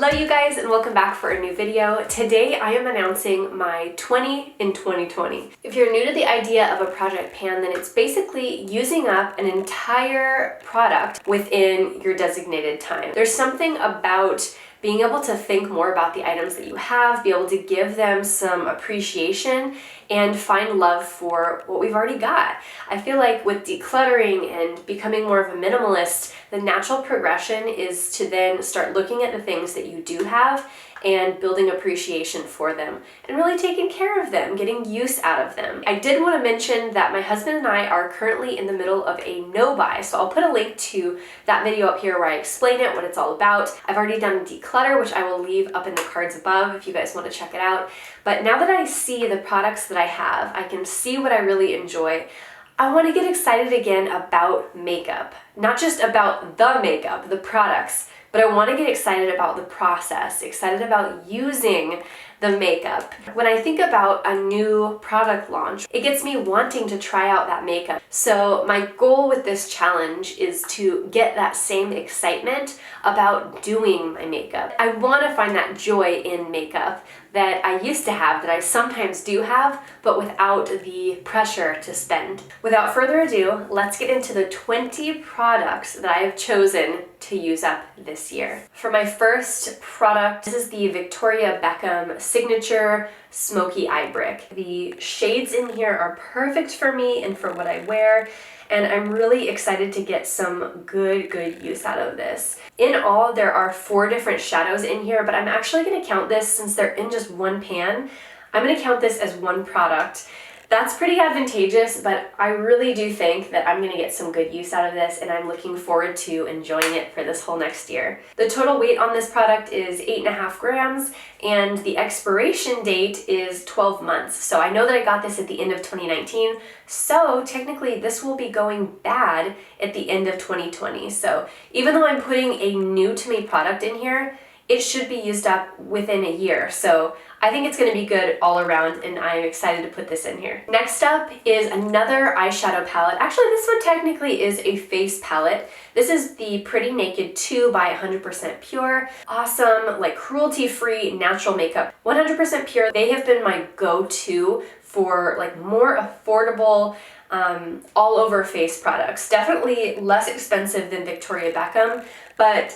Hello you guys and welcome back for a new video. Today I am announcing my 20 in 2020. If you're new to the idea of a project pan, then it's basically using up an entire product within your designated time. There's something about being able to think more about the items that you have, be able to give them some appreciation, and find love for what we've already got. I feel like with decluttering and becoming more of a minimalist, the natural progression is to then start looking at the things that you do have and building appreciation for them and really taking care of them, getting use out of them. I did want to mention that my husband and I are currently in the middle of a no-buy, so I'll put a link to that video up here where I explain it, what it's all about. I've already done declutter, which I will leave up in the cards above if you guys want to check it out. But now that I see the products that I have, I can see what I really enjoy. I want to get excited again about makeup, not just about the makeup, the products, but I want to get excited about the process, excited about using the makeup. When I think about a new product launch, it gets me wanting to try out that makeup. So my goal with this challenge is to get that same excitement about doing my makeup. I want to find that joy in makeup that I used to have, that I sometimes do have, but without the pressure to spend. Without further ado, let's get into the 20 products that I have chosen to use up this year. For my first product, this is the Victoria Beckham Signature Smoky Eye Brick. The shades in here are perfect for me and for what I wear, and I'm really excited to get some good use out of this. In all, there are 4 different shadows in here, but I'm actually going to count this, since they're in just one pan, I'm going to count this as one product. That's pretty advantageous, but I really do think that I'm going to get some good use out of this, and I'm looking forward to enjoying it for this whole next year. The total weight on this product is 8.5 grams, and the expiration date is 12 months. So I know that I got this at the end of 2019, so technically this will be going bad at the end of 2020. So even though I'm putting a new to me product in here, it should be used up within a year. So I think it's going to be good all around, and I'm excited to put this in here. Next up is another eyeshadow palette. Actually, this one technically is a face palette. This is the Pretty Naked 2 by 100% Pure. Awesome, like cruelty-free natural makeup. 100% Pure, they have been my go-to for like more affordable all over face products. Definitely less expensive than Victoria Beckham, but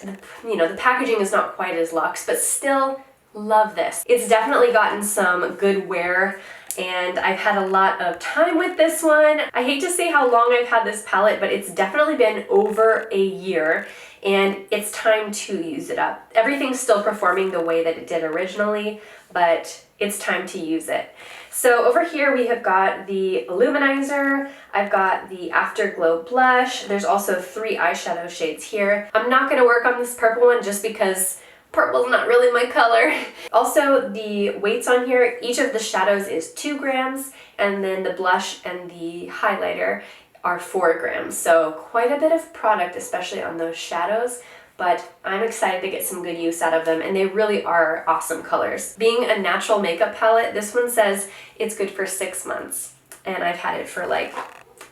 the packaging is not quite as luxe, but still love this. It's definitely gotten some good wear, and I've had a lot of time with this one. I hate to say how long I've had this palette, but it's definitely been over a year, and it's time to use it up. Everything's still performing the way that it did originally, but it's time to use it. So over here we have got the Illuminizer, I've got the Afterglow blush, there's also 3 eyeshadow shades here. I'm not going to work on this purple one just because purple's not really my color. Also, the weights on here, each of the shadows is 2 grams, and then the blush and the highlighter are 4 grams. So quite a bit of product, especially on those shadows, but I'm excited to get some good use out of them, and they really are awesome colors. Being a natural makeup palette, this one says it's good for 6 months, and I've had it for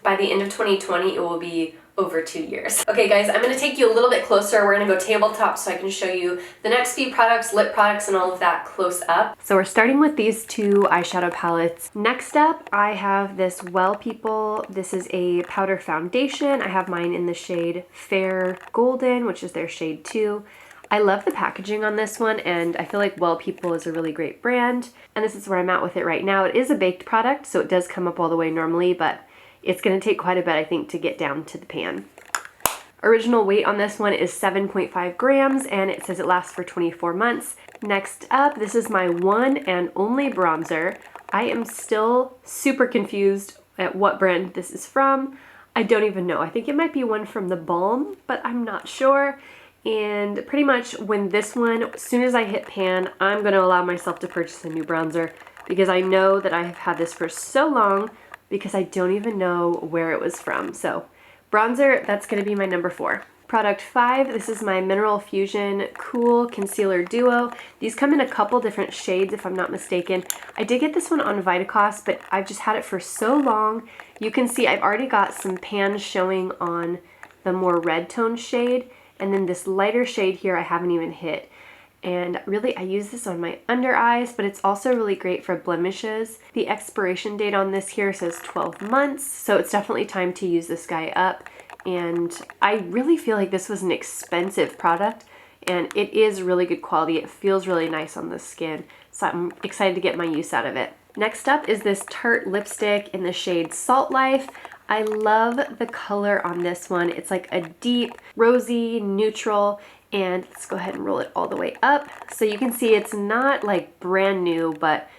by the end of 2020, it will be over 2 years. Okay guys, I'm going to take you a little bit closer. We're going to go tabletop so I can show you the next few products, lip products, and all of that close up. So we're starting with these 2 eyeshadow palettes. Next up, I have this Well People. This is a powder foundation. I have mine in the shade Fair Golden, which is their shade 2. I love the packaging on this one, and I feel like Well People is a really great brand, and this is where I'm at with it right now. It is a baked product, so it does come up all the way normally, but it's going to take quite a bit, I think, to get down to the pan. Original weight on this one is 7.5 grams, and it says it lasts for 24 months. Next up, this is my one and only bronzer. I am still super confused at what brand this is from. I don't even know. I think it might be one from the Balm, but I'm not sure. And pretty much when this one, as soon as I hit pan, I'm going to allow myself to purchase a new bronzer, because I know that I have had this for so long, because I don't even know where it was from. So bronzer, that's going to be my number 4. Product 5, this is my Mineral Fusion Cool Concealer Duo. These come in a couple different shades if I'm not mistaken. I did get this one on Vitacost, but I've just had it for so long. You can see I've already got some pans showing on the more red tone shade, and then this lighter shade here I haven't even hit. And really, I use this on my under eyes, but it's also really great for blemishes. The expiration date on this here says 12 months, so it's definitely time to use this guy up. And I really feel like this was an expensive product, and it is really good quality. It feels really nice on the skin, so I'm excited to get my use out of it. Next up is this Tarte lipstick in the shade Salt Life. I love the color on this one. It's like a deep, rosy, neutral, and let's go ahead and roll it all the way up. So you can see it's not like brand new, but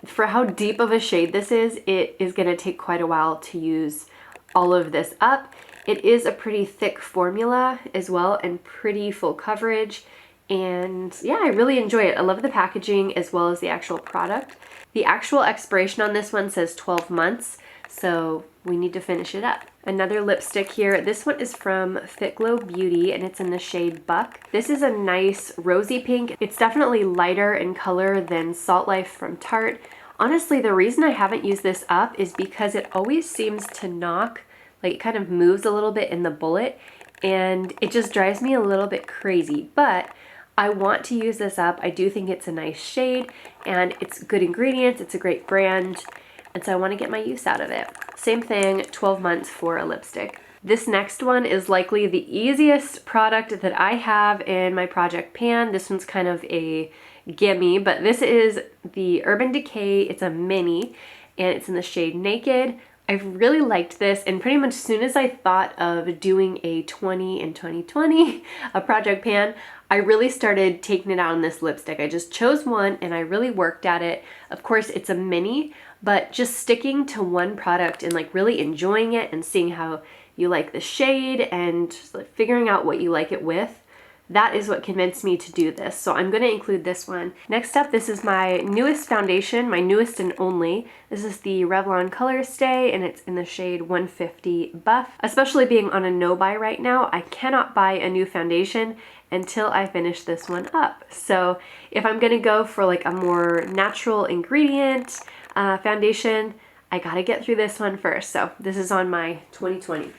for how deep of a shade this is, it is gonna take quite a while to use all of this up. It is a pretty thick formula as well and pretty full coverage. And yeah, I really enjoy it. I love the packaging as well as the actual product. The actual expiration on this one says 12 months, so we need to finish it up. Another lipstick here. This one is from Fit Glow Beauty and it's in the shade Buck. This is a nice rosy pink. It's definitely lighter in color than Salt Life from Tarte. Honestly, the reason I haven't used this up is because it always seems to knock, like it kind of moves a little bit in the bullet, and it just drives me a little bit crazy. But I want to use this up. I do think it's a nice shade and it's good ingredients. It's a great brand. And so I want to get my use out of it. Same thing, 12 months for a lipstick. This next one is likely the easiest product that I have in my project pan. This one's kind of a gimme, but this is the Urban Decay. It's a mini and it's in the shade Naked. I've really liked this, and pretty much as soon as I thought of doing a 20 in 2020, a project pan, I really started taking it out on this lipstick. I just chose one and I really worked at it. Of course, it's a mini, but just sticking to one product and like really enjoying it and seeing how you like the shade and just like figuring out what you like it with, that is what convinced me to do this. So I'm going to include this one. Next up, this is my newest foundation, my newest and only. This is the Revlon Color Stay and it's in the shade 150 Buff. Especially being on a no buy right now, I cannot buy a new foundation until I finish this one up. So if I'm going to go for like a more natural ingredient foundation, I gotta get through this one first. So this is on my 2020.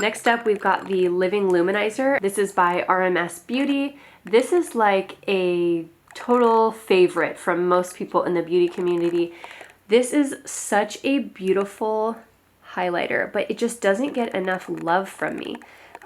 Next up, we've got the Living Luminizer. This is by RMS Beauty. This is like a total favorite from most people in the beauty community. This is such a beautiful highlighter, but it just doesn't get enough love from me.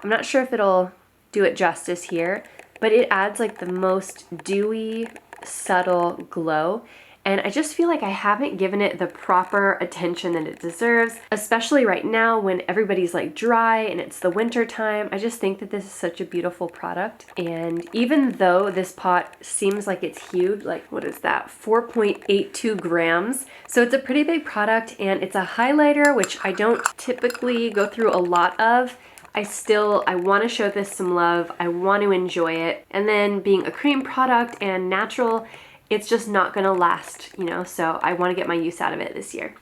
I'm not sure if it'll do it justice here, but it adds like the most dewy, subtle glow. And I just feel like I haven't given it the proper attention that it deserves, especially right now when everybody's like dry and it's the winter time. I just think that this is such a beautiful product. And even though this pot seems like it's huge, like what is that, 4.82 grams. So it's a pretty big product and it's a highlighter, which I don't typically go through a lot of. I want to show this some love. I want to enjoy it. And then being a cream product and natural, it's just not gonna last, you know, so I wanna get my use out of it this year.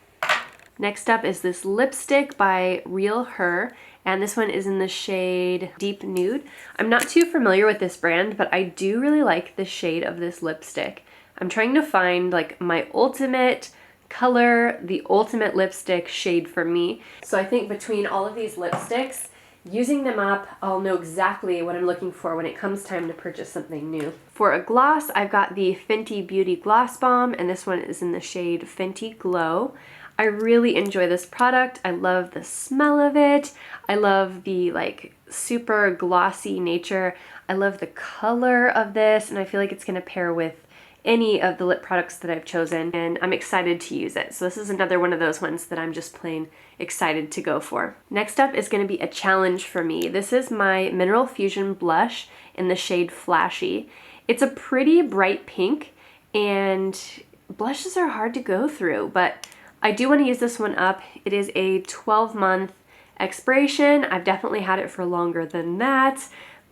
Next up is this lipstick by Real Her, and this one is in the shade Deep Nude. I'm not too familiar with this brand, but I do really like the shade of this lipstick. I'm trying to find like my ultimate color, the ultimate lipstick shade for me. So I think between all of these lipsticks, using them up, I'll know exactly what I'm looking for when it comes time to purchase something new. For a gloss, I've got the Fenty Beauty Gloss Bomb, and this one is in the shade Fenty Glow. I really enjoy this product. I love the smell of it. I love the like super glossy nature. I love the color of this, and I feel like it's gonna pair with any of the lip products that I've chosen, and I'm excited to use it. So this is another one of those ones that I'm just plain excited to go for. Next up is going to be a challenge for me. This is my Mineral Fusion blush in the shade Flashy. It's a pretty bright pink, and blushes are hard to go through, but I do want to use this one up. It is a 12-month expiration. I've definitely had it for longer than that,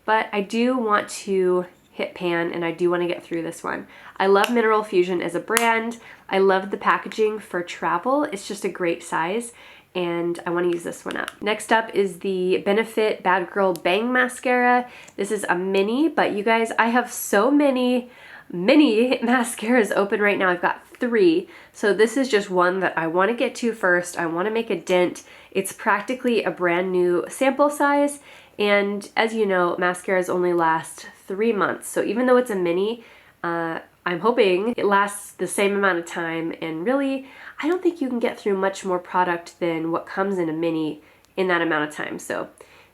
but I do want to hit pan and I do want to get through this one. I love Mineral Fusion as a brand. I love the packaging for travel. It's just a great size and I want to use this one up. Next up is the Benefit Bad Girl Bang Mascara. This is a mini, but you guys, I have so many mascaras open right now. I've got 3. So this is just one that I want to get to first. I want to make a dent. It's practically a brand new sample size. And as you know, mascaras only last 3 months. So even though it's a mini, I'm hoping it lasts the same amount of time, and really, I don't think you can get through much more product than what comes in a mini in that amount of time. So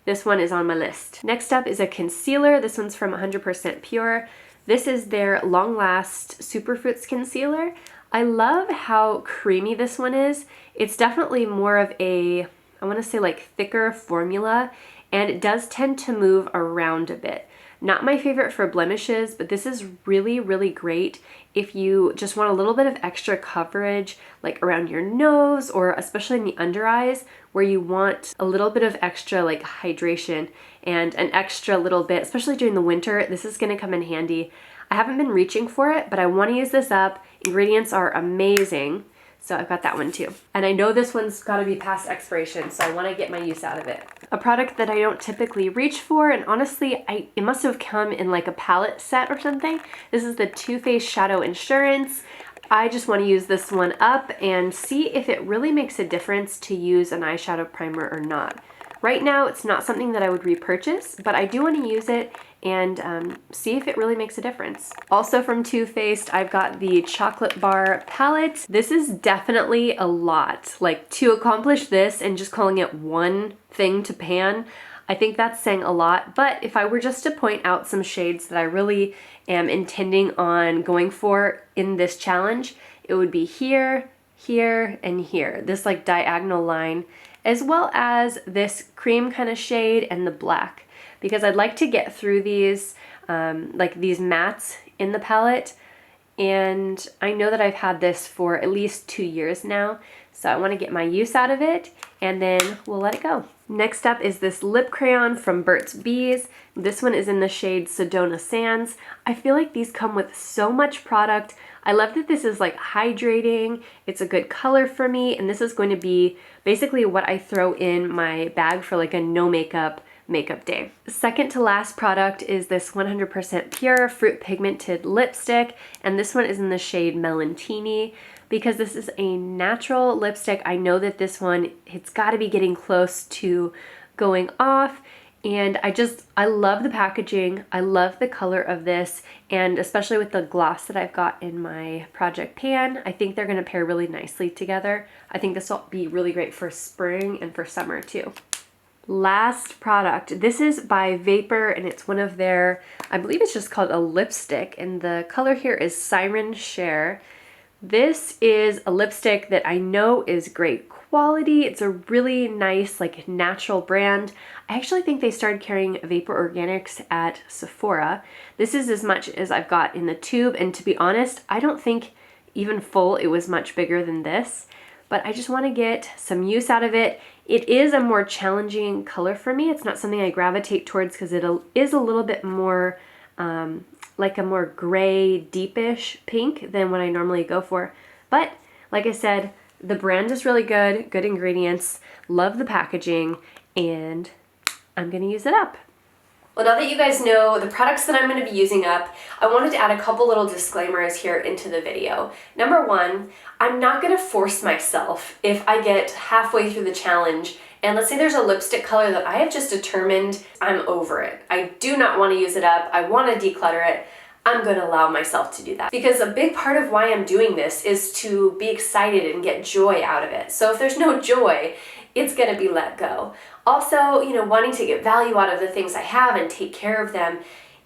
this one is on my list. Next up is a concealer. This one's from 100% Pure. This is their Long Last Superfruits Concealer. I love how creamy this one is. It's definitely more of a, I want to say like thicker formula, and it does tend to move around a bit. Not my favorite for blemishes, but this is really, really great if you just want a little bit of extra coverage, like around your nose or especially in the under eyes, where you want a little bit of extra like hydration and an extra little bit, especially during the winter. This is going to come in handy. I haven't been reaching for it, but I want to use this up. Ingredients are amazing. So I've got that one too. And I know this one's got to be past expiration, so I want to get my use out of it. A product that I don't typically reach for, and honestly, it must have come in like a palette set or something. This is the Too Faced Shadow Insurance. I just want to use this one up and see if it really makes a difference to use an eyeshadow primer or not. Right now, it's not something that I would repurchase, but I do want to use it and see if it really makes a difference. Also from Too Faced, I've got the Chocolate Bar Palette. This is definitely a lot. Like, to accomplish this and just calling it one thing to pan, I think that's saying a lot. But if I were just to point out some shades that I really am intending on going for in this challenge, it would be here, here, and here. This like diagonal line, as well as this cream kind of shade and the black, because I'd like to get through these like these mattes in the palette, and I know that I've had this for at least 2 years now, so I want to get my use out of it, and then we'll let it go. Next up is this lip crayon from Burt's Bees. This one is in the shade Sedona Sands. I feel like these come with so much product. I love that this is like hydrating. It's a good color for me, and this is going to be basically what I throw in my bag for like a no makeup day. Second to last product is this 100% Pure Fruit Pigmented Lipstick, and this one is in the shade Melantini. Because this is a natural lipstick, I know that this one, it's got to be getting close to going off, and I love the packaging. I love the color of this, and especially with the gloss that I've got in my project pan, I think they're going to pair really nicely together. I think this will be really great for spring and for summer too. Last product, this is by Vapor, and it's one of their, I believe it's just called a lipstick, and the color here is Siren Share. This is a lipstick that I know is great quality. It's a really nice, like, natural brand. I actually think they started carrying Vapor Organics at Sephora. This is as much as I've got in the tube, and to be honest, I don't think even full it was much bigger than this, but I just want to get some use out of it. It is a more challenging color for me. It's not something I gravitate towards because it is a little bit more like a more gray, deepish pink than what I normally go for. But like I said, the brand is really good, good ingredients, love the packaging, and I'm gonna use it up. Well, now that you guys know the products that I'm going to be using up, I wanted to add a couple little disclaimers here into the video. Number one, I'm not going to force myself if I get halfway through the challenge and let's say there's a lipstick color that I have just determined I'm over it. I do not want to use it up. I want to declutter it. I'm going to allow myself to do that, because a big part of why I'm doing this is to be excited and get joy out of it. So if there's no joy, it's going to be let go. Also, wanting to get value out of the things I have and take care of them.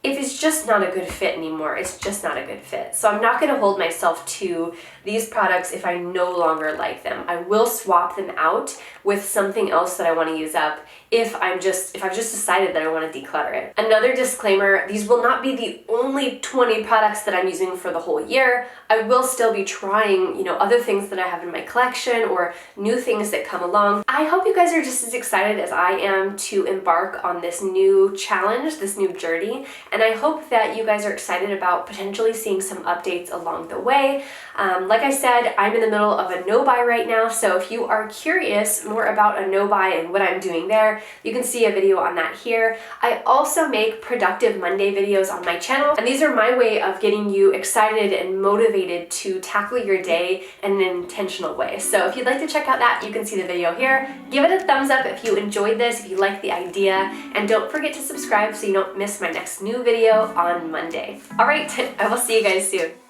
If it's just not a good fit anymore, it's just not a good fit. So I'm not going to hold myself to these products if I no longer like them. I will swap them out with something else that I want to use up if I've just decided that I want to declutter it. Another disclaimer, these will not be the only 20 products that I'm using for the whole year. I will still be trying, other things that I have in my collection or new things that come along. I hope you guys are just as excited as I am to embark on this new challenge, this new journey, and I hope that you guys are excited about potentially seeing some updates along the way. Like I said, I'm in the middle of a no-buy right now, so if you are curious more about a no-buy and what I'm doing there, you can see a video on that here. I also make Productive Monday videos on my channel, and these are my way of getting you excited and motivated to tackle your day in an intentional way. So if you'd like to check out that, you can see the video here. Give it a thumbs up if you enjoyed this, if you like the idea, and don't forget to subscribe so you don't miss my next new new video on Monday. All right, I will see you guys soon.